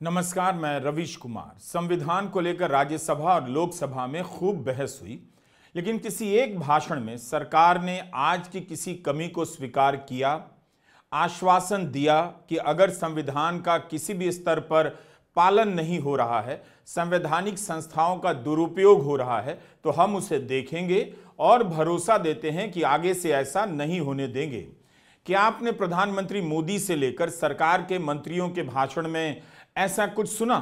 नमस्कार, मैं रवीश कुमार। संविधान को लेकर राज्यसभा और लोकसभा में खूब बहस हुई, लेकिन किसी एक भाषण में सरकार ने आज की किसी कमी को स्वीकार किया, आश्वासन दिया कि अगर संविधान का किसी भी स्तर पर पालन नहीं हो रहा है, संवैधानिक संस्थाओं का दुरुपयोग हो रहा है, तो हम उसे देखेंगे और भरोसा देते हैं कि आगे से ऐसा नहीं होने देंगे। क्या आपने प्रधानमंत्री मोदी से लेकर सरकार के मंत्रियों के भाषण में ऐसा कुछ सुना?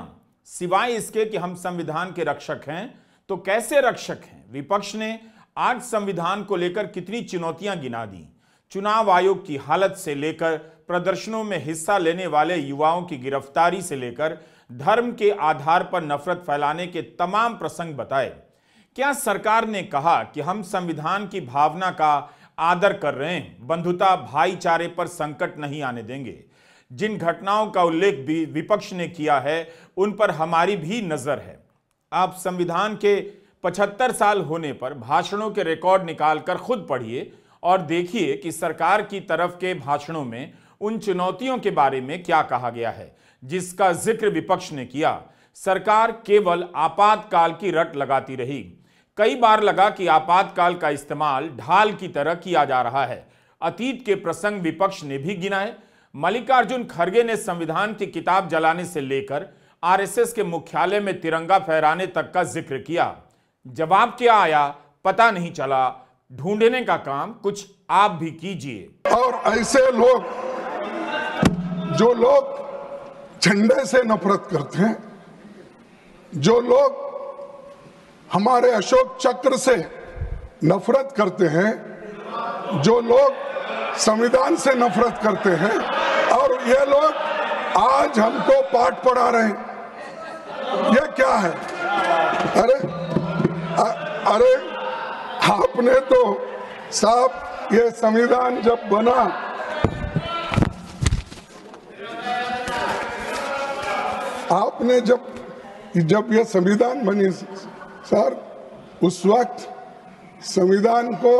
सिवाय इसके कि हम संविधान के रक्षक हैं, तो कैसे रक्षक हैं? विपक्ष ने आज संविधान को लेकर कितनी चुनौतियां गिना दी। चुनाव आयोग की हालत से लेकर प्रदर्शनों में हिस्सा लेने वाले युवाओं की गिरफ्तारी से लेकर धर्म के आधार पर नफरत फैलाने के तमाम प्रसंग बताए। क्या सरकार ने कहा कि हम संविधान की भावना का आदर कर रहे हैं, बंधुता भाईचारे पर संकट नहीं आने देंगे? जिन घटनाओं का उल्लेख भी विपक्ष ने किया है, उन पर हमारी भी नजर है। आप संविधान के 75 साल होने पर भाषणों के रिकॉर्ड निकालकर खुद पढ़िए और देखिए कि सरकार की तरफ के भाषणों में उन चुनौतियों के बारे में क्या कहा गया है जिसका जिक्र विपक्ष ने किया। सरकार केवल आपातकाल की रट लगाती रही। कई बार लगा कि आपातकाल का इस्तेमाल ढाल की तरह किया जा रहा है। अतीत के प्रसंग विपक्ष ने भी गिनाए। मल्लिकार्जुन खड़गे ने संविधान की किताब जलाने से लेकर आरएसएस के मुख्यालय में तिरंगा फहराने तक का जिक्र किया। जवाब क्या आया पता नहीं चला। ढूंढने का काम कुछ आप भी कीजिए। और ऐसे लोग जो लोग झंडे से नफरत करते हैं, जो लोग हमारे अशोक चक्र से नफरत करते हैं, जो लोग संविधान से नफरत करते हैं, और ये लोग आज हमको पाठ पढ़ा रहे हैं। ये क्या है? अरे आपने तो साहब ये संविधान जब बना, आपने जब ये संविधान बनी सर, उस वक्त संविधान को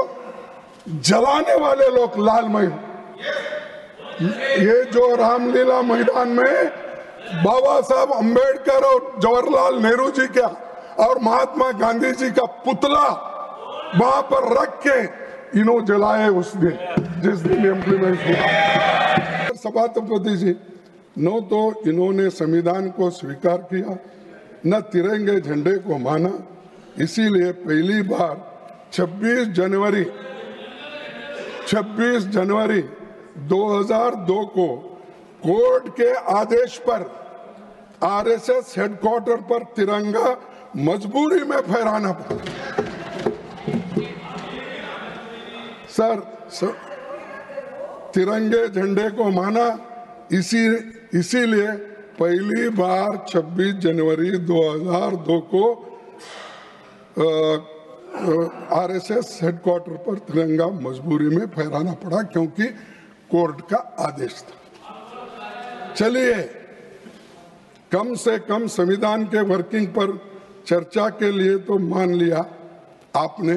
जलाने वाले लोग लालमय, ये जो रामलीला मैदान में बाबा साहब अंबेडकर और जवाहरलाल नेहरू जी का और महात्मा गांधी जी का पुतला वहां पर रख के इन्होंने जलाए उस दिन, जिस दिन इम्प्लीमेंट हुआ। सभापति जी न तो इन्होंने संविधान को स्वीकार किया, न तिरंगे झंडे को माना। इसीलिए पहली बार 26 जनवरी 2002 को कोर्ट के आदेश पर आरएसएस हेडक्वार्टर पर तिरंगा मजबूरी में फहराना पड़ा। सर तिरंगे झंडे को माना, इसीलिए पहली बार 26 जनवरी 2002 को आरएसएस हेडक्वार्टर पर तिरंगा मजबूरी में फहराना पड़ा, क्योंकि कोर्ट का आदेश था। चलिए, कम से कम संविधान के वर्किंग पर चर्चा के लिए तो मान लिया आपने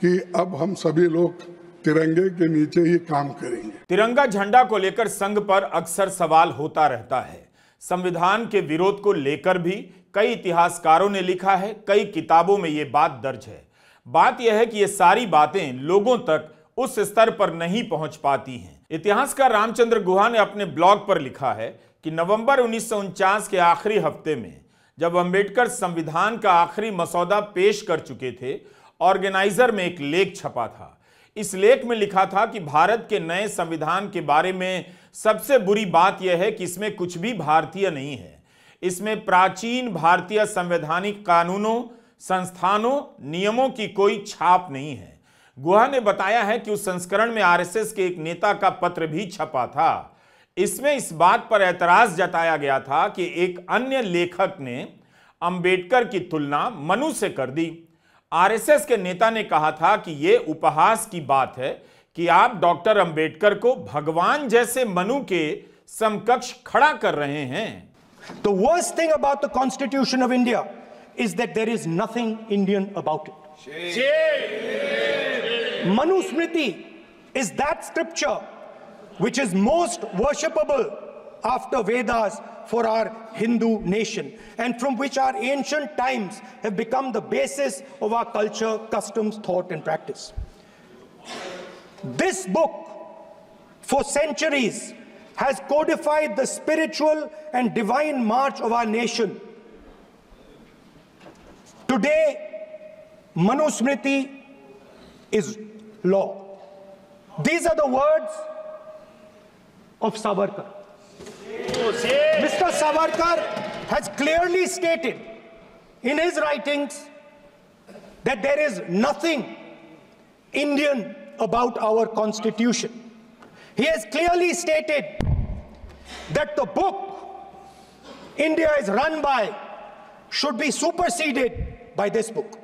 कि अब हम सभी लोग तिरंगे के नीचे ही काम करेंगे। तिरंगा झंडा को लेकर संघ पर अक्सर सवाल होता रहता है। संविधान के विरोध को लेकर भी कई इतिहासकारों ने लिखा है, कई किताबों में ये बात दर्ज है। बात यह है कि ये सारी बातें लोगों तक उस स्तर पर नहीं पहुंच पाती हैं। इतिहासकार रामचंद्र गुहा ने अपने ब्लॉग पर लिखा है कि नवंबर 1949 के आखिरी हफ्ते में जब अंबेडकर संविधान का आखिरी मसौदा पेश कर चुके थे, ऑर्गेनाइजर में एक लेख छपा था। इस लेख में लिखा था कि भारत के नए संविधान के बारे में सबसे बुरी बात यह है कि इसमें कुछ भी भारतीय नहीं है। इसमें प्राचीन भारतीय संवैधानिक कानूनों, संस्थानों, नियमों की कोई छाप नहीं है। गुहा ने बताया है कि उस संस्करण में आरएसएस के एक नेता का पत्र भी छपा था। इसमें इस बात पर ऐतराज जताया गया था कि एक अन्य लेखक ने अंबेडकर की तुलना मनु से कर दी। आरएसएस के नेता ने कहा था कि यह उपहास की बात है कि आप डॉक्टर अंबेडकर को भगवान जैसे मनु के समकक्ष खड़ा कर रहे हैं। The worst thing about the Constitution of India is that there is nothing Indian about it. Manu Smriti is that scripture which is most worshipable after Vedas for our Hindu nation, and from which our ancient times have become the basis of our culture, customs, thought, and practice. This book, for centuries, has codified the spiritual and divine march of our nation. Today, Manusmriti is law. These are the words of Savarkar. Mr. Savarkar has clearly stated in his writings that there is nothing Indian about our constitution. He has clearly stated that the book India is run by should be superseded by this book.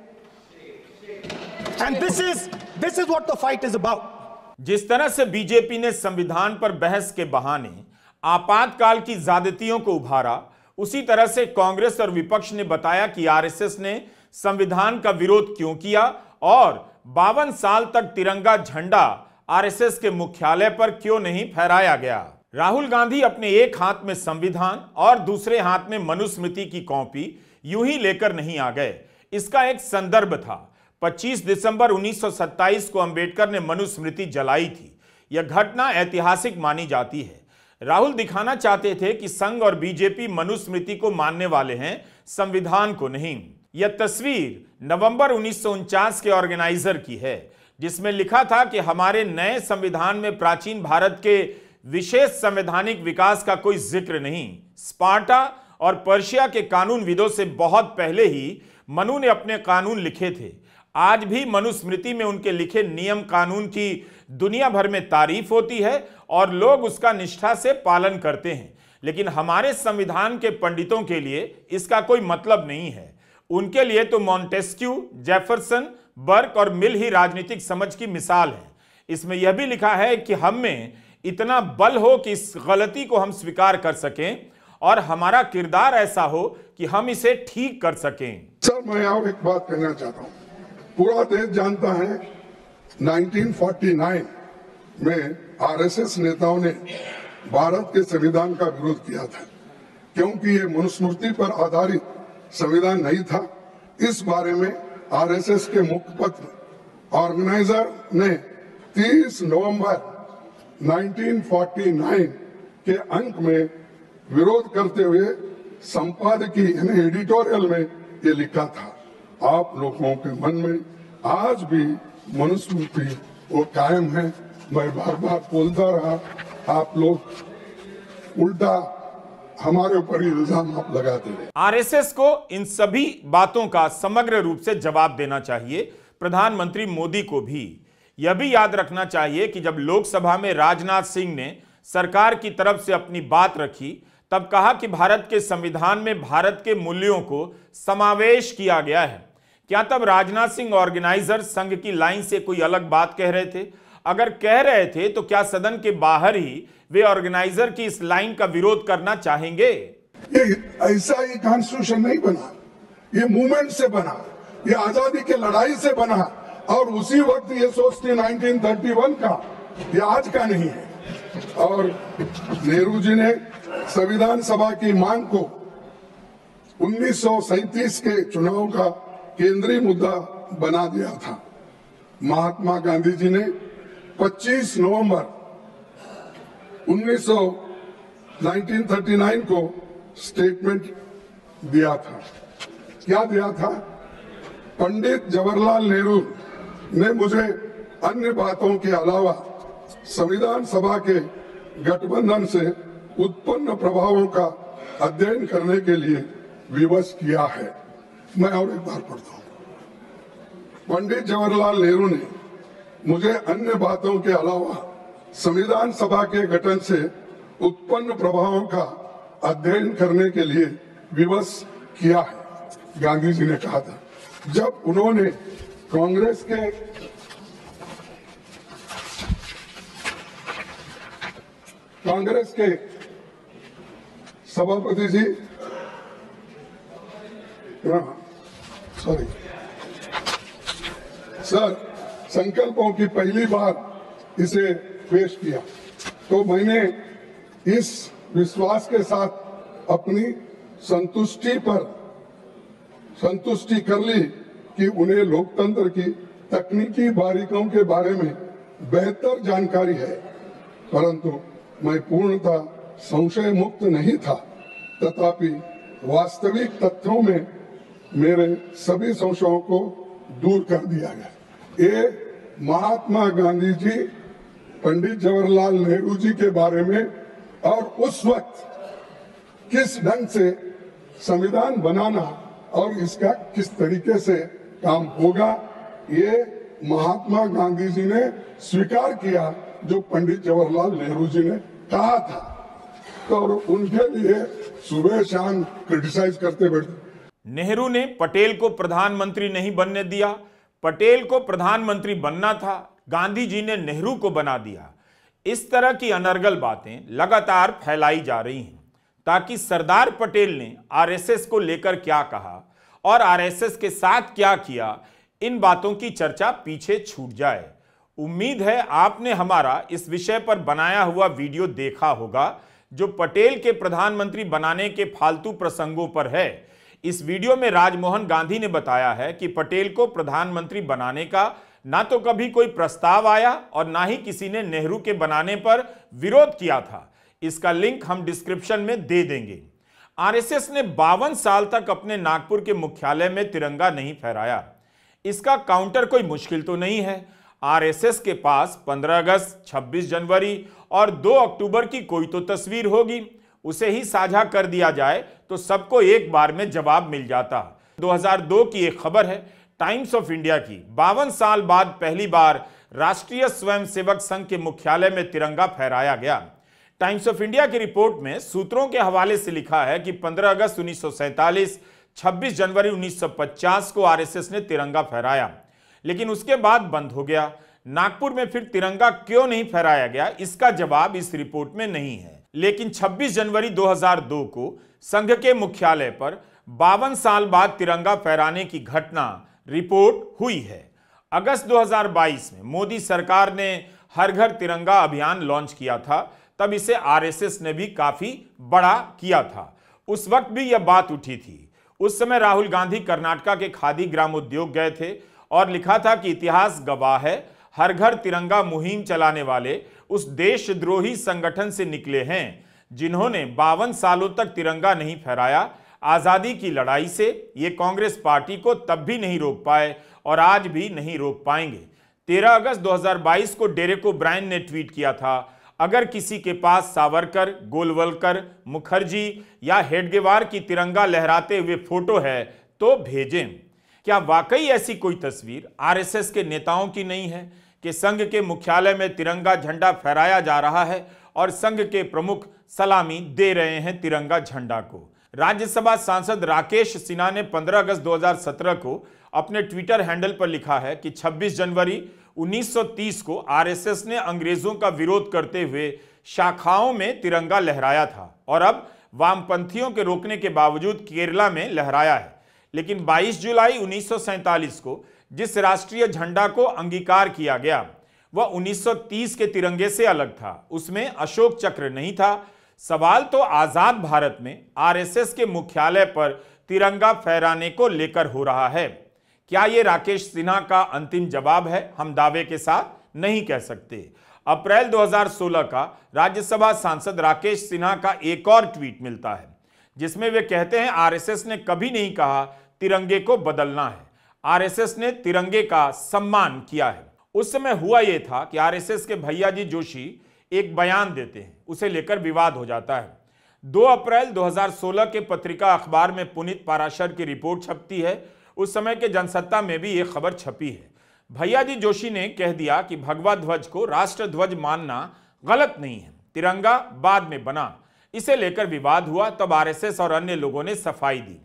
And this is what the fight is about. जिस तरह से BJP ने संविधान पर बहस के बहाने आपातकाल की ज्यादतियों को उभारा, उसी तरह से कांग्रेस और विपक्ष ने बताया कि आरएसएस ने संविधान का विरोध क्यों किया और 52 साल तक तिरंगा झंडा आरएसएस के मुख्यालय पर क्यों नहीं फहराया गया। राहुल गांधी अपने एक हाथ में संविधान और दूसरे हाथ में मनुस्मृति की कॉपी यूं ही लेकर नहीं आ गए। इसका एक संदर्भ था। 25 दिसंबर 1927 को अंबेडकर ने मनुस्मृति जलाई थी। यह घटना ऐतिहासिक मानी जाती है। राहुल दिखाना चाहते थे कि संघ और बीजेपी मनुस्मृति को मानने वाले हैं, संविधान को नहीं। यह तस्वीर नवंबर 1949 के ऑर्गेनाइजर की है, जिसमें लिखा था कि हमारे नए संविधान में प्राचीन भारत के विशेष संवैधानिक विकास का कोई जिक्र नहीं। स्पार्टा और पर्शिया के कानूनविदों से बहुत पहले ही मनु ने अपने कानून लिखे थे। आज भी मनुस्मृति में उनके लिखे नियम कानून की दुनिया भर में तारीफ होती है और लोग उसका निष्ठा से पालन करते हैं, लेकिन हमारे संविधान के पंडितों के लिए इसका कोई मतलब नहीं है। उनके लिए तो मॉन्टेस्क्यू, जेफरसन, बर्क और मिल ही राजनीतिक समझ की मिसाल है। इसमें यह भी लिखा है कि हम में इतना बल हो कि इस गलती को हम स्वीकार कर सकें और हमारा किरदार ऐसा हो कि हम इसे ठीक कर सकें। सर, मैं और एक बात कहना चाहता हूं। पूरा देश जानता है 1949 में आरएसएस नेताओं ने भारत के संविधान का विरोध किया था, क्योंकि ये मनुस्मृति पर आधारित संविधान नहीं था। इस बारे में आरएसएस के मुखपत्र ऑर्गेनाइजर ने 30 नवंबर 1949 के अंक में विरोध करते हुए संपादकीय यानी एडिटोरियल में ये लिखा था, आप लोगों के मन में आज भी मनुस्मृति वो कायम है। मैं बार बार बोलता रहा, आप लोग उल्टा हमारे ऊपर इल्जाम आप लगाते रहे। आरएसएस को इन सभी बातों का समग्र रूप से जवाब देना चाहिए। प्रधानमंत्री मोदी को भी यह भी याद रखना चाहिए कि जब लोकसभा में राजनाथ सिंह ने सरकार की तरफ से अपनी बात रखी, तब कहा कि भारत के संविधान में भारत के मूल्यों को समावेश किया गया है। क्या तब राजनाथ सिंह ऑर्गेनाइजर संघ की लाइन से कोई अलग बात कह रहे थे? अगर कह रहे थे तो क्या सदन के बाहर ही वे ऑर्गेनाइजर की इस लाइन का विरोध करना चाहेंगे? ये ऐसा ही कॉन्स्टिट्यूशन नहीं बना, ये मूवमेंट से बना, ये आजादी के लड़ाई से बना और उसी वक्त ये सोच थी 1931 का, ये आज का नहीं है। और नेहरू जी ने संविधान सभा की मांग को 1937 के चुनाव का केंद्रीय मुद्दा बना दिया था। महात्मा गांधी जी ने 25 नवंबर 1939 को स्टेटमेंट दिया था। क्या दिया था? पंडित जवाहरलाल नेहरू ने मुझे अन्य बातों के अलावा संविधान सभा के गठबंधन से उत्पन्न प्रभावों का अध्ययन करने के लिए विवश किया है। मैं और एक बार पढ़ता हूं। पंडित जवाहरलाल नेहरू ने मुझे अन्य बातों के अलावा संविधान सभा के गठन से उत्पन्न प्रभावों का अध्ययन करने के लिए विवश किया है, गांधी जी ने कहा था जब उन्होंने कांग्रेस के सभापति जी सर संकल्पों की पहली बार इसे पेश किया, तो मैंने इस विश्वास के साथ अपनी संतुष्टि कर ली कि उन्हें लोकतंत्र की तकनीकी बारीकियों के बारे में बेहतर जानकारी है, परंतु मैं पूर्णतः संशय मुक्त नहीं था। तथापि वास्तविक तथ्यों में मेरे सभी संशयों को दूर कर दिया गया। ये महात्मा गांधी जी, पंडित जवाहरलाल नेहरू जी के बारे में और उस वक्त किस ढंग से संविधान बनाना और इसका किस तरीके से काम होगा, ये महात्मा गांधी जी ने स्वीकार किया जो पंडित जवाहरलाल नेहरू जी ने कहा था। तो उनके लिए सुबह शाम क्रिटिसाइज करते बैठे। नेहरू ने पटेल को प्रधानमंत्री नहीं बनने दिया, पटेल को प्रधानमंत्री बनना था, गांधी जी ने नेहरू को बना दिया। इस तरह की अनर्गल बातें लगातार फैलाई जा रही हैं ताकि सरदार पटेल ने आरएसएस को लेकर क्या कहा और आरएसएस के साथ क्या किया, इन बातों की चर्चा पीछे छूट जाए। उम्मीद है आपने हमारा इस विषय पर बनाया हुआ वीडियो देखा होगा जो पटेल के प्रधानमंत्री बनाने के फालतू प्रसंगों पर है। इस वीडियो में राजमोहन गांधी ने बताया है कि पटेल को प्रधानमंत्री बनाने का ना तो कभी कोई प्रस्ताव आया और ना ही किसी ने नेहरू के बनाने पर विरोध किया था। इसका लिंक हम डिस्क्रिप्शन में दे देंगे। आरएसएस ने 52 साल तक अपने नागपुर के मुख्यालय में तिरंगा नहीं फहराया। इसका काउंटर कोई मुश्किल तो नहीं है। आरएसएस के पास 15 अगस्त, 26 जनवरी और 2 अक्टूबर की कोई तो तस्वीर होगी, उसे ही साझा कर दिया जाए तो सबको एक बार में जवाब मिल जाता। 2002 की एक खबर है टाइम्स ऑफ इंडिया की। 52 साल बाद पहली बार राष्ट्रीय स्वयंसेवक संघ के मुख्यालय में तिरंगा फहराया गया। टाइम्स ऑफ इंडिया की रिपोर्ट में सूत्रों के हवाले से लिखा है कि 15 अगस्त 1947, 26 जनवरी 1950 को आरएसएस ने तिरंगा फहराया, लेकिन उसके बाद बंद हो गया। नागपुर में फिर तिरंगा क्यों नहीं फहराया गया, इसका जवाब इस रिपोर्ट में नहीं है। लेकिन 26 जनवरी 2002 को संघ के मुख्यालय पर 52 साल बाद तिरंगा फहराने की घटना रिपोर्ट हुई है। अगस्त 2022 में मोदी सरकार ने हर घर तिरंगा अभियान लॉन्च किया था, तब इसे आरएसएस ने भी काफी बड़ा किया था। उस वक्त भी यह बात उठी थी। उस समय राहुल गांधी कर्नाटका के खादी ग्रामोद्योग गए थे और लिखा था कि इतिहास गवाह है, हर घर तिरंगा मुहिम चलाने वाले उस देशद्रोही संगठन से निकले हैं जिन्होंने 52 सालों तक तिरंगा नहीं फहराया। आजादी की लड़ाई से ये कांग्रेस पार्टी को तब भी नहीं रोक पाए और आज भी नहीं रोक पाएंगे। 13 अगस्त 2022 को डेरेक ओब्रायन ने ट्वीट किया था, अगर किसी के पास सावरकर, गोलवलकर, मुखर्जी या हेडगेवार की तिरंगा लहराते हुए फोटो है तो भेजें। क्या वाकई ऐसी कोई तस्वीर आरएसएस के नेताओं की नहीं है कि संघ के मुख्यालय में तिरंगा झंडा फहराया जा रहा है और संघ के प्रमुख सलामी दे रहे हैं तिरंगा झंडा को? राज्यसभा सांसद राकेश सिन्हा ने 15 अगस्त 2017 को अपने ट्विटर हैंडल पर लिखा है कि 26 जनवरी 1930 को आरएसएस ने अंग्रेजों का विरोध करते हुए शाखाओं में तिरंगा लहराया था और अब वामपंथियों के रोकने के बावजूद केरला में लहराया है। लेकिन 22 जुलाई 1947 को जिस राष्ट्रीय झंडा को अंगीकार किया गया वह 1930 के तिरंगे से अलग था। उसमें अशोक चक्र नहीं था। सवाल तो आजाद भारत में आरएसएस के मुख्यालय पर तिरंगा फहराने को लेकर हो रहा है। क्या यह राकेश सिन्हा का अंतिम जवाब है? हम दावे के साथ नहीं कह सकते। अप्रैल 2016 का राज्यसभा सांसद राकेश सिन्हा का एक और ट्वीट मिलता है जिसमें वे कहते हैं, आरएसएस ने कभी नहीं कहा तिरंगे को बदलना है, आरएसएस ने तिरंगे का सम्मान किया है। उस समय हुआ यह था कि आरएसएस के भैयाजी जोशी एक बयान देते हैं, उसे लेकर विवाद हो जाता है। 2 अप्रैल 2016 के पत्रिका अखबार में पुनीत पाराशर की रिपोर्ट छपती है। उस समय के जनसत्ता में भी यह खबर छपी है। भैयाजी जोशी ने कह दिया कि भगवा ध्वज को राष्ट्र ध्वज मानना गलत नहीं है, तिरंगा बाद में बना। इसे लेकर विवाद हुआ, तब आरएसएस और अन्य लोगों ने सफाई दी।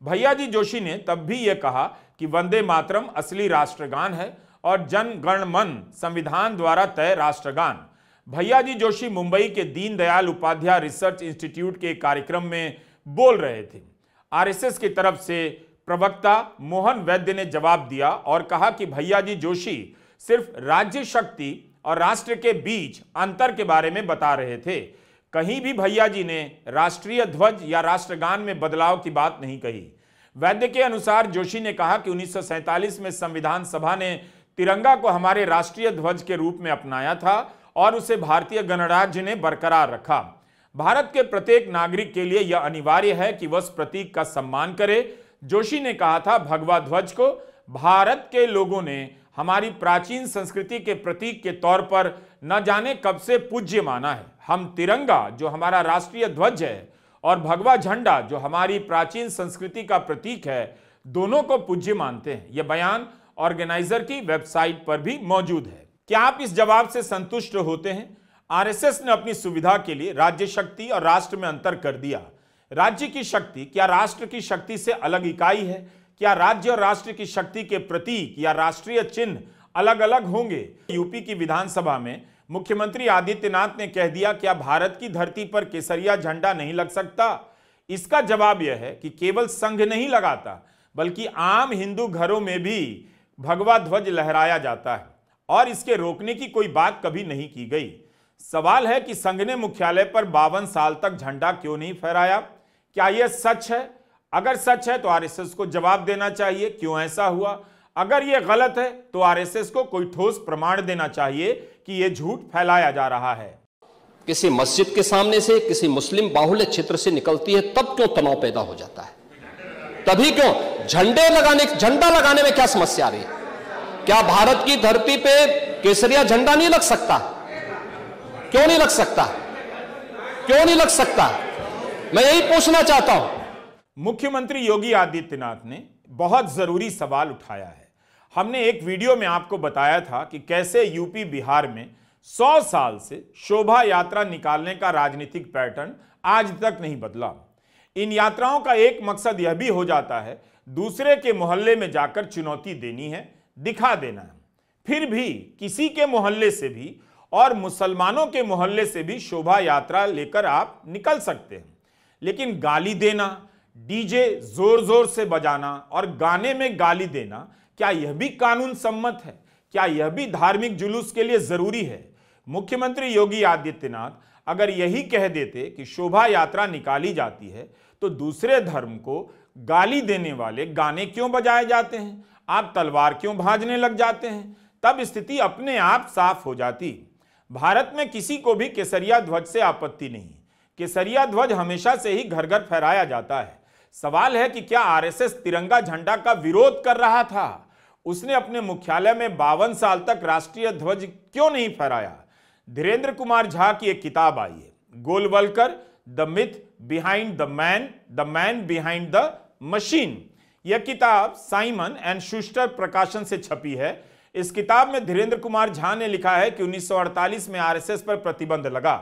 भैयाजी जोशी ने तब भी यह कहा कि वंदे मातरम असली राष्ट्रगान है और जन गण मन संविधान द्वारा तय राष्ट्रगान। भैयाजी जोशी मुंबई के दीनदयाल उपाध्याय रिसर्च इंस्टीट्यूट के कार्यक्रम में बोल रहे थे। आरएसएस की तरफ से प्रवक्ता मोहन वैद्य ने जवाब दिया और कहा कि भैयाजी जोशी सिर्फ राज्य शक्ति और राष्ट्र के बीच अंतर के बारे में बता रहे थे, कहीं भी भैया जी ने राष्ट्रीय ध्वज या राष्ट्रगान में बदलाव की बात नहीं कही। वैद्य के अनुसार जोशी ने कहा कि 1947 में संविधान सभा ने तिरंगा को हमारे राष्ट्रीय ध्वज के रूप में अपनाया था और उसे भारतीय गणराज्य ने बरकरार रखा। भारत के प्रत्येक नागरिक के लिए यह अनिवार्य है कि वह उस प्रतीक का सम्मान करे। जोशी ने कहा था, भगवा ध्वज को भारत के लोगों ने हमारी प्राचीन संस्कृति के प्रतीक के तौर पर न जाने कब से पूज्य माना है। हम तिरंगा जो हमारा राष्ट्रीय ध्वज है और भगवा झंडा जो हमारी प्राचीन संस्कृति का प्रतीक है, दोनों को पूज्य मानते हैं। यह बयान ऑर्गेनाइजर की वेबसाइट पर भी मौजूद है। क्या आप इस जवाब से संतुष्ट होते हैं? आरएसएस ने अपनी सुविधा के लिए राज्य शक्ति और राष्ट्र में अंतर कर दिया। राज्य की शक्ति क्या राष्ट्र की शक्ति से अलग इकाई है? क्या राज्य और राष्ट्र की शक्ति के प्रतीक या राष्ट्रीय चिन्ह अलग अलग होंगे? यूपी की विधानसभा में मुख्यमंत्री आदित्यनाथ ने कह दिया, क्या भारत की धरती पर केसरिया झंडा नहीं लग सकता? इसका जवाब यह है कि केवल संघ नहीं लगाता, बल्कि आम हिंदू घरों में भी भगवा ध्वज लहराया जाता है और इसके रोकने की कोई बात कभी नहीं की गई। सवाल है कि संघ ने मुख्यालय पर 52 साल तक झंडा क्यों नहीं फहराया? क्या यह सच है? अगर सच है तो आरएसएस को जवाब देना चाहिए, क्यों ऐसा हुआ? अगर यह गलत है तो आरएसएस को कोई ठोस प्रमाण देना चाहिए कि यह झूठ फैलाया जा रहा है। किसी मस्जिद के सामने से, किसी मुस्लिम बाहुल्य क्षेत्र से निकलती है, तब क्यों तनाव पैदा हो जाता है? तभी क्यों झंडा लगाने में क्या समस्या आ रही है? क्या भारत की धरती पे केसरिया झंडा नहीं लग सकता? क्यों नहीं लग सकता? क्यों नहीं लग सकता? मैं यही पूछना चाहता हूं। मुख्यमंत्री योगी आदित्यनाथ ने बहुत जरूरी सवाल उठाया है। हमने एक वीडियो में आपको बताया था कि कैसे यूपी बिहार में 100 साल से शोभा यात्रा निकालने का राजनीतिक पैटर्न आज तक नहीं बदला। इन यात्राओं का एक मकसद यह भी हो जाता है, दूसरे के मोहल्ले में जाकर चुनौती देनी है, दिखा देना है। फिर भी किसी के मोहल्ले से भी और मुसलमानों के मोहल्ले से भी शोभा यात्रा लेकर आप निकल सकते हैं, लेकिन गाली देना, डीजे जोर जोर से बजाना और गाने में गाली देना, क्या यह भी कानून सम्मत है? क्या यह भी धार्मिक जुलूस के लिए जरूरी है? मुख्यमंत्री योगी आदित्यनाथ अगर यही कह देते कि शोभा यात्रा निकाली जाती है तो दूसरे धर्म को गाली देने वाले गाने क्यों बजाए जाते हैं, आप तलवार क्यों भाजने लग जाते हैं, तब स्थिति अपने आप साफ हो जाती। भारत में किसी को भी केसरिया ध्वज से आपत्ति नहीं। केसरिया ध्वज हमेशा से ही घर घर फहराया जाता है। सवाल है कि क्या आरएसएस तिरंगा झंडा का विरोध कर रहा था? उसने अपने मुख्यालय में 52 साल तक राष्ट्रीय ध्वज क्यों नहीं फहराया? धीरेन्द्र कुमार झा की एक किताब आई है, Golwalkar, the myth behind the man behind the machine. यह किताब साइमन एंड शूस्टर प्रकाशन से छपी है। इस किताब में धीरेन्द्र कुमार झा ने लिखा है कि 1948 में आरएसएस पर प्रतिबंध लगा।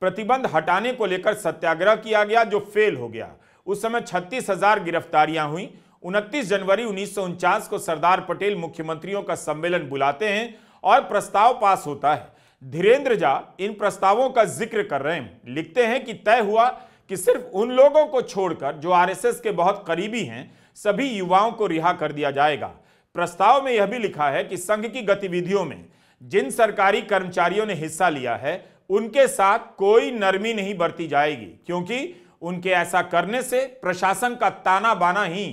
प्रतिबंध हटाने को लेकर सत्याग्रह किया गया जो फेल हो गया। उस समय 36,000 गिरफ्तारियां हुई। 29 जनवरी 1949 को सरदार पटेल मुख्यमंत्रियों का सम्मेलन बुलाते हैं और प्रस्ताव पास होता है। धीरेन्द्र झा इन प्रस्तावों का जिक्र कर रहे हैं। लिखते हैं कि तय हुआ कि सिर्फ उन लोगों को छोड़कर जो आरएसएस के बहुत करीबी हैं, सभी युवाओं को रिहा कर दिया जाएगा। प्रस्ताव में यह भी लिखा है कि संघ की गतिविधियों में जिन सरकारी कर्मचारियों ने हिस्सा लिया है उनके साथ कोई नरमी नहीं बरती जाएगी, क्योंकि उनके ऐसा करने से प्रशासन का ताना बाना ही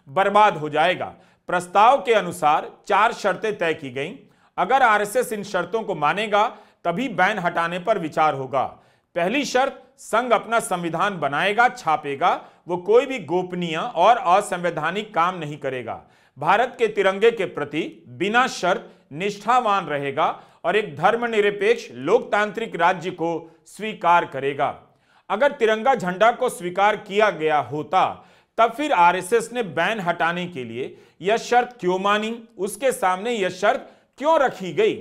बर्बाद हो जाएगा। प्रस्ताव के अनुसार 4 शर्तें तय की गईं। अगर आरएसएस इन शर्तों को मानेगा तभी बैन हटाने पर विचार होगा। पहली शर्त, संघ अपना संविधान बनाएगा, छापेगा, वो कोई भी गोपनीय और असंवैधानिक काम नहीं करेगा। भारत के तिरंगे के प्रति बिना शर्त निष्ठावान रहेगा और एक धर्मनिरपेक्ष लोकतांत्रिक राज्य को स्वीकार करेगा। अगर तिरंगा झंडा को स्वीकार किया गया होता तब फिर आरएसएस ने बैन हटाने के लिए यह शर्त क्यों मानी? उसके सामने यह शर्त क्यों रखी गई?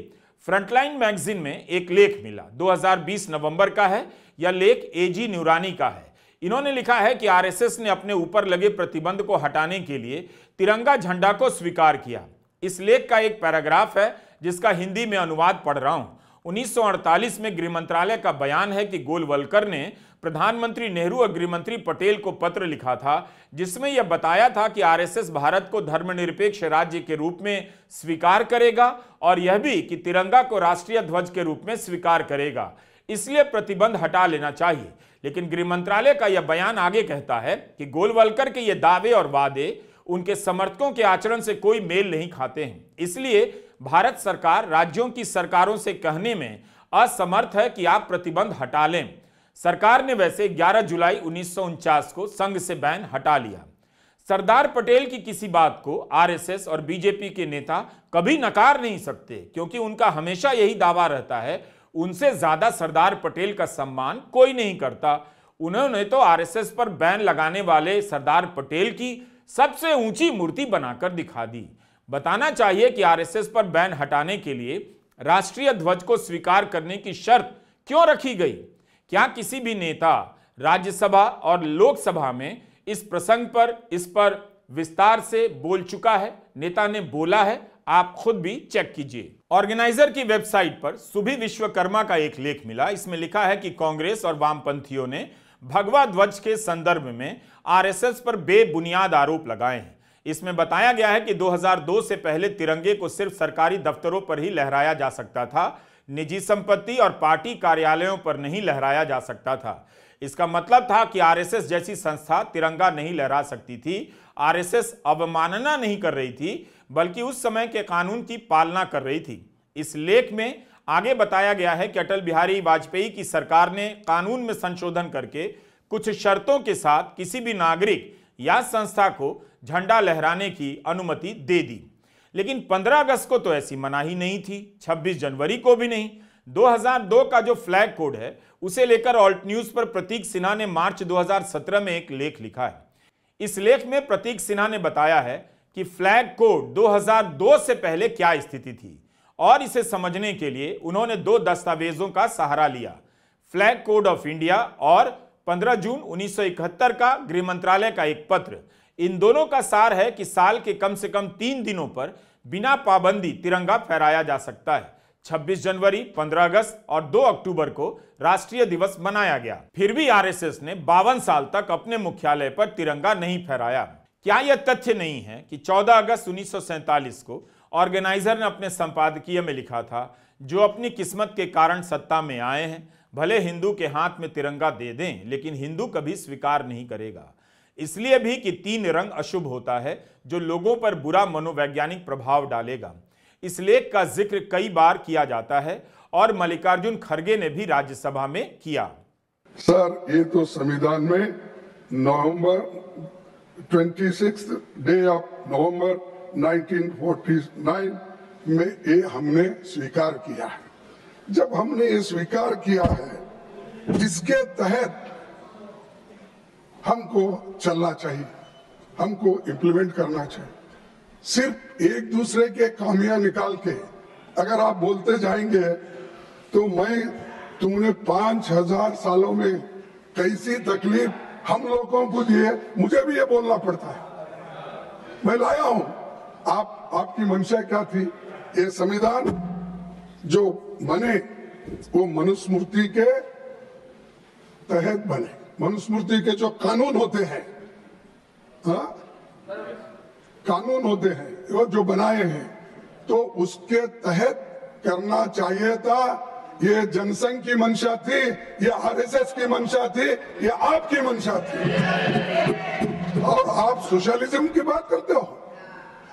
फ्रंटलाइन मैगजीन में एक लेख मिला, 2020 नवंबर का है। यह लेख एजी न्यूरानी का है। इन्होंने लिखा है कि आरएसएस ने अपने ऊपर लगे प्रतिबंध को हटाने के लिए तिरंगा झंडा को स्वीकार किया। इस लेख का एक पैराग्राफ है जिसका हिंदी में अनुवाद पढ़ रहा हूं। 1948 में गृह मंत्रालय का बयान है कि गोलवलकर ने प्रधानमंत्री नेहरू और गृहमंत्री पटेल को पत्र लिखा था जिसमें यह बताया था कि आरएसएस भारत को धर्मनिरपेक्ष राज्य के रूप में स्वीकार करेगा और यह भी कि तिरंगा को राष्ट्रीय ध्वज के रूप में स्वीकार करेगा। इसलिए प्रतिबंध हटा लेना चाहिए। लेकिन गृह मंत्रालय का यह बयान आगे कहता है कि गोलवलकर के ये दावे और वादे उनके समर्थकों के आचरण से कोई मेल नहीं खाते हैं। इसलिए भारत सरकार राज्यों की सरकारों से कहने में असमर्थ है कि आप प्रतिबंध हटा लें। सरकार ने वैसे 11 जुलाई 1949 को संघ से बैन हटा लिया। सरदार पटेल की किसी बात को आरएसएस और बीजेपी के नेता कभी नकार नहीं सकते, क्योंकि उनका हमेशा यही दावा रहता है उनसे ज्यादा सरदार पटेल का सम्मान कोई नहीं करता। उन्होंने तो आरएसएस पर बैन लगाने वाले सरदार पटेल की सबसे ऊंची मूर्ति बनाकर दिखा दी। बताना चाहिए कि आरएसएस पर बैन हटाने के लिए राष्ट्रीय ध्वज को स्वीकार करने की शर्त क्यों रखी गई? क्या किसी भी नेता राज्यसभा और लोकसभा में इस प्रसंग पर इस पर विस्तार से बोल चुका है? नेता ने बोला है, आप खुद भी चेक कीजिए। ऑर्गेनाइजर की वेबसाइट पर सुभी विश्वकर्मा का एक लेख मिला। इसमें लिखा है कि कांग्रेस और वामपंथियों ने भगवा ध्वज के संदर्भ में आरएसएस पर बेबुनियाद आरोप लगाए हैं। इसमें बताया गया है कि 2002 से पहले तिरंगे को सिर्फ सरकारी दफ्तरों पर ही लहराया जा सकता था, निजी संपत्ति और पार्टी कार्यालयों पर नहीं लहराया जा सकता था। इसका मतलब था कि आरएसएस जैसी संस्था तिरंगा नहीं लहरा सकती थी। आरएसएस अवमानना नहीं कर रही थी, बल्कि उस समय के कानून की पालना कर रही थी। इस लेख में आगे बताया गया है कि अटल बिहारी वाजपेयी की सरकार ने कानून में संशोधन करके कुछ शर्तों के साथ किसी भी नागरिक या संस्था को झंडा लहराने की अनुमति दे दी। लेकिन 15 अगस्त को तो ऐसी मनाही नहीं थी, 26 जनवरी को भी नहीं। 2002 का जो फ्लैग कोड है उसे लेकर ऑल्ट न्यूज पर प्रतीक सिन्हा ने मार्च 2017 में एक लेख लिखा है। इस लेख में प्रतीक सिन्हा ने बताया है कि फ्लैग कोड 2002 से पहले क्या स्थिति थी, और इसे समझने के लिए उन्होंने 2 दस्तावेजों का सहारा लिया, फ्लैग कोड ऑफ इंडिया और 15 जून 1971 का गृह मंत्रालय का एक पत्र। इन दोनों का सार है कि साल के कम से कम 3 दिनों पर बिना पाबंदी तिरंगा फहराया जा सकता है। 26 जनवरी, 15 अगस्त और 2 अक्टूबर को राष्ट्रीय दिवस मनाया गया। फिर भी आरएसएस ने 52 साल तक अपने मुख्यालय पर तिरंगा नहीं फहराया। क्या यह तथ्य नहीं है कि 14 अगस्त 1947 को ऑर्गेनाइजर ने अपने संपादकीय में लिखा था, जो अपनी किस्मत के कारण सत्ता में आए हैं भले हिंदू के हाथ में तिरंगा दे दें, लेकिन हिंदू कभी स्वीकार नहीं करेगा। इसलिए भी कि 3 रंग अशुभ होता है जो लोगों पर बुरा मनोवैज्ञानिक प्रभाव डालेगा। इस लेख का जिक्र कई बार किया जाता है और मल्लिकार्जुन खड़गे ने भी राज्यसभा में किया। सर, ये तो संविधान में नवंबर 26 डे ऑफ नवंबर 1949 में ये हमने स्वीकार किया है। जब हमने ये स्वीकार किया है, इसके तहत हमको चलना चाहिए, हमको इम्प्लीमेंट करना चाहिए। सिर्फ एक दूसरे के खामियां निकाल के अगर आप बोलते जाएंगे तो तुमने 5000 सालों में कैसी तकलीफ हम लोगों को दी है, मुझे भी ये बोलना पड़ता है। मैं लाया हूं, आपकी मंशा क्या थी? ये संविधान जो बने वो मनुस्मृति के तहत बने। मनुस्मृति के जो कानून होते हैं, हाँ, कानून होते हैं वो जो बनाए हैं, तो उसके तहत करना चाहिए था। ये जनसंघ की मंशा थी, ये आरएसएस की मंशा थी, ये आपकी मंशा थी। और आप सोशलिज्म की बात करते हो।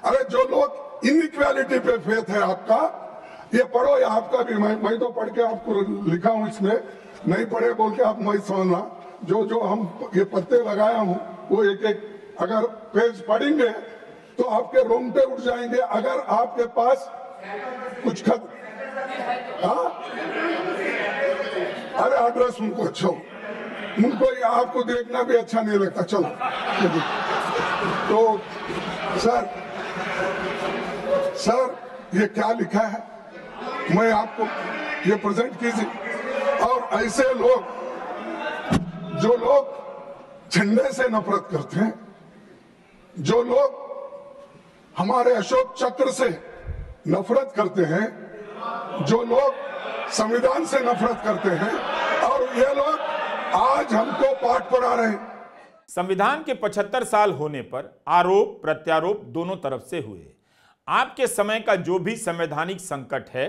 अरे जो लोग इनइक्वालिटी पे फेथ है आपका, ये पढ़ो, या आपका भी, मैं तो पढ़ के आपको लिखा हूं, इसमें नहीं पढ़े बोल के आप मैं समझना। जो हम ये पत्ते लगाया हूं वो एक एक अगर पेज पढ़ेंगे तो आपके रोंगटे उठ जाएंगे। अगर आपके पास कुछ खत, हाँ, अरे एड्रेस उनको अच्छा हो, उनको ये आपको देखना भी अच्छा नहीं लगता। चलो तो सर ये क्या लिखा है, मैं आपको ये प्रेजेंट कीजिए। और ऐसे लोग जो लोग झंडे से नफरत करते हैं, जो लोग हमारे अशोक चक्र से नफरत करते हैं, जो लोग संविधान से नफरत करते हैं, और ये लोग आज हमको पाठ पढ़ा रहे हैं। संविधान के 75 साल होने पर आरोप प्रत्यारोप दोनों तरफ से हुए। आपके समय का जो भी संवैधानिक संकट है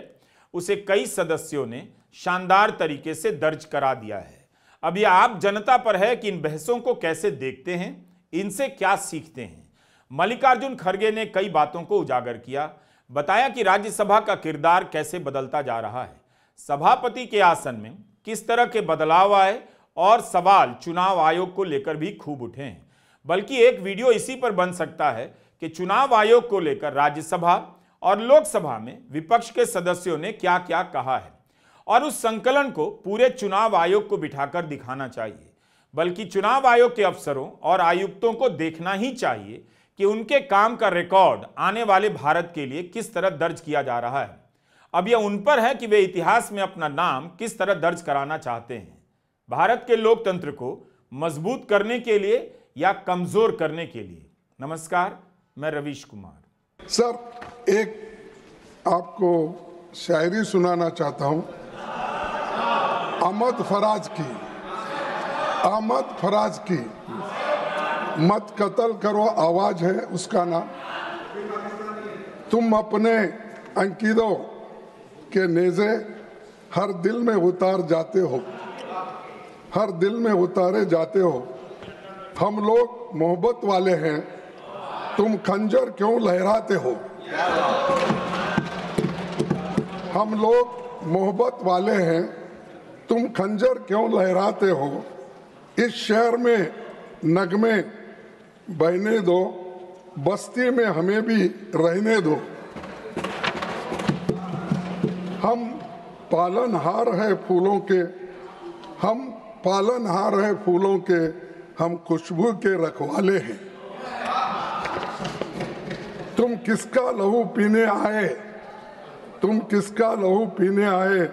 उसे कई सदस्यों ने शानदार तरीके से दर्ज करा दिया है। अब यह आप जनता पर है कि इन बहसों को कैसे देखते हैं, इनसे क्या सीखते हैं। मल्लिकार्जुन खड़गे ने कई बातों को उजागर किया, बताया कि राज्यसभा का किरदार कैसे बदलता जा रहा है, सभापति के आसन में किस तरह के बदलाव आए और सवाल चुनाव आयोग को लेकर भी खूब उठे हैं। बल्कि एक वीडियो इसी पर बन सकता है कि चुनाव आयोग को लेकर राज्यसभा और लोकसभा में विपक्ष के सदस्यों ने क्या क्या कहा है, और उस संकलन को पूरे चुनाव आयोग को बिठाकर दिखाना चाहिए। बल्कि चुनाव आयोग के अफसरों और आयुक्तों को देखना ही चाहिए कि उनके काम का रिकॉर्ड आने वाले भारत के लिए किस तरह दर्ज किया जा रहा है। अब यह उन पर है कि वे इतिहास में अपना नाम किस तरह दर्ज कराना चाहते हैं, भारत के लोकतंत्र को मजबूत करने के लिए या कमजोर करने के लिए। नमस्कार, मैं रवीश कुमार। सर, एक आपको शायरी सुनाना चाहता हूं, अहमद फराज की मत कत्ल करो आवाज है उसका नाम। तुम अपने अंकितों के नेज़े हर दिल में उतार जाते हो, हर दिल में उतारे जाते हो। हम लोग मोहब्बत वाले हैं, तुम खंजर क्यों लहराते हो। हम लोग मोहब्बत वाले हैं, तुम खंजर क्यों लहराते हो। इस शहर में नगमे बहने दो, बस्ती में हमें भी रहने दो। हम पालनहार है फूलों के, हम पालनहार है फूलों के, हम खुशबू के रखवाले हैं। तुम किसका लहू पीने आए, तुम किसका लहू पीने आए,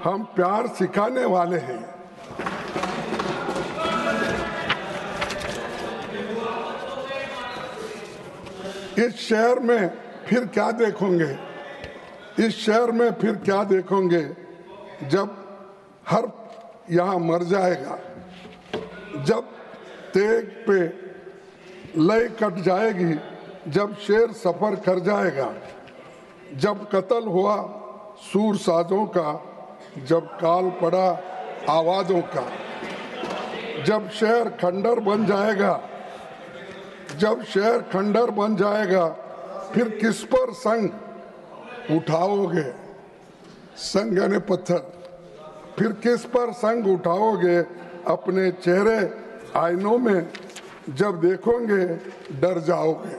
हम प्यार सिखाने वाले हैं। इस शहर में फिर क्या देखोगे, इस शहर में फिर क्या देखोगे, जब हर यहाँ मर जाएगा, जब तेग पे लय कट जाएगी, जब शेर सफर कर जाएगा, जब कत्ल हुआ सूर साजों का, जब काल पड़ा आवाज़ों का, जब शहर खंडर बन जाएगा, जब शहर खंडर बन जाएगा, फिर किस पर संग उठाओगे, संग यानी पत्थर, फिर किस पर संग उठाओगे। अपने चेहरे आईनों में जब देखोगे डर जाओगे।